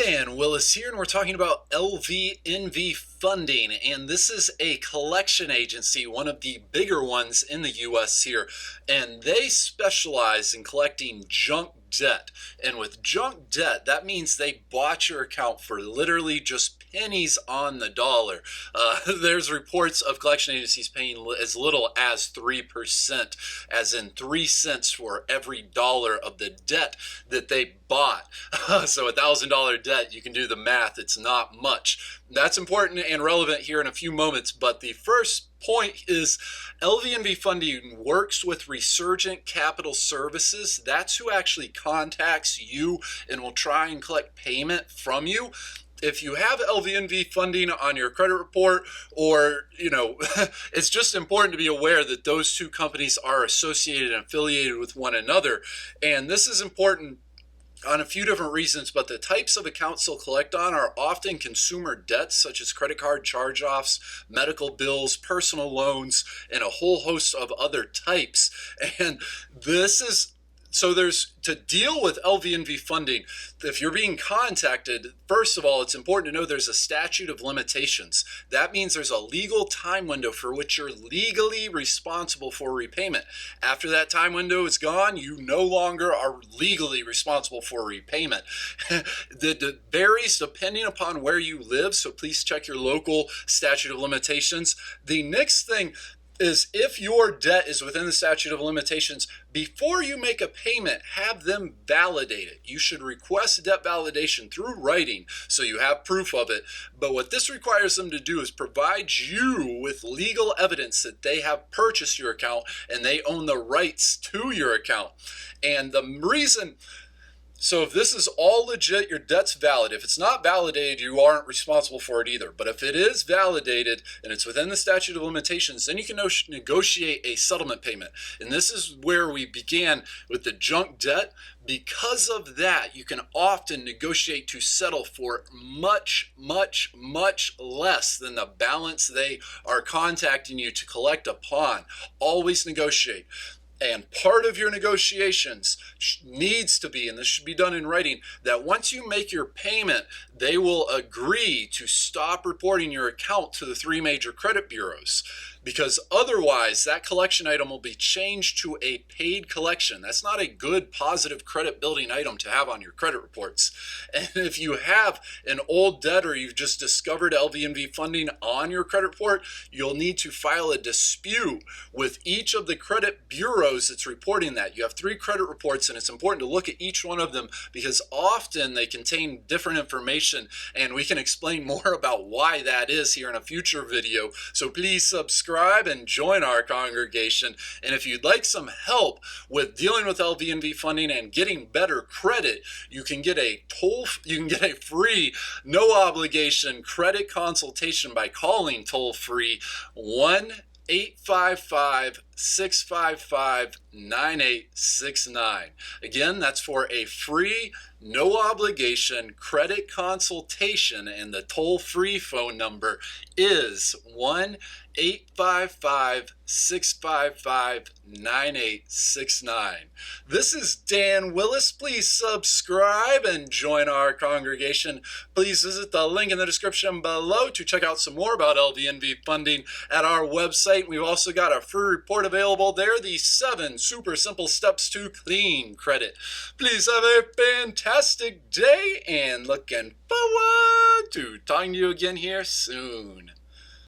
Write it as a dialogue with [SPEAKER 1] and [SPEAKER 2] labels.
[SPEAKER 1] Dan Willis here, and we're talking about LVNV Funding, and this is a collection agency, one of the bigger ones in the U.S. here, and they specialize in collecting junk debt. And with junk debt, that means they bought your account for literally just pennies on the dollar. There's reports of collection agencies paying as little as 3%, as in 3 cents for every dollar of the debt that they bought. So $1,000 debt, you can do the math, it's not much. That's important and relevant here in a few moments, but the first point is LVNV Funding works with Resurgent Capital Services. That's who actually contacts you and will try and collect payment from you. If you have LVNV Funding on your credit report, or, it's just important to be aware that those two companies are associated and affiliated with one another. And this is important on a few different reasons, but the types of accounts they'll collect on are often consumer debts, such as credit card charge-offs, medical bills, personal loans, and a whole host of other types. And to deal with LVNV Funding, if you're being contacted, first of all, it's important to know there's a statute of limitations. That means there's a legal time window for which you're legally responsible for repayment. After that time window is gone, you no longer are legally responsible for repayment. It varies depending upon where you live, so please check your local statute of limitations. The next thing is, if your debt is within the statute of limitations, before you make a payment, have them validate it. You should request debt validation through writing so you have proof of it. But what this requires them to do is provide you with legal evidence that they have purchased your account and they own the rights to your account. And the reason... So if this is all legit, your debt's valid. If it's not validated, you aren't responsible for it either. But if it is validated and it's within the statute of limitations, then you can negotiate a settlement payment. And this is where we began with the junk debt. Because of that, you can often negotiate to settle for much, much, much less than the balance they are contacting you to collect upon. Always negotiate. And part of your negotiations needs to be, and this should be done in writing, that once you make your payment, they will agree to stop reporting your account to the 3 major credit bureaus. Because otherwise, that collection item will be changed to a paid collection. That's not a good, positive credit building item to have on your credit reports. And if you have an old debt or you've just discovered LVNV Funding on your credit report, you'll need to file a dispute with each of the credit bureaus that's reporting that. You have 3 credit reports, and it's important to look at each one of them because often they contain different information, and we can explain more about why that is here in a future video. So please subscribe and join our congregation. And if you'd like some help with dealing with LVNV Funding and getting better credit, you can get a free, no obligation credit consultation by calling toll-free 1-855-655-9869. Again, that's for a free, no obligation credit consultation, and the toll-free phone number is 1-855-655-9869. This is Dan Willis. Please subscribe and join our congregation. Please visit the link in the description below to check out some more about LVNV Funding at our website. We've also got a free report available there, the 7 super simple steps to clean credit. Please have a fantastic day, and looking forward to talking to you again here soon.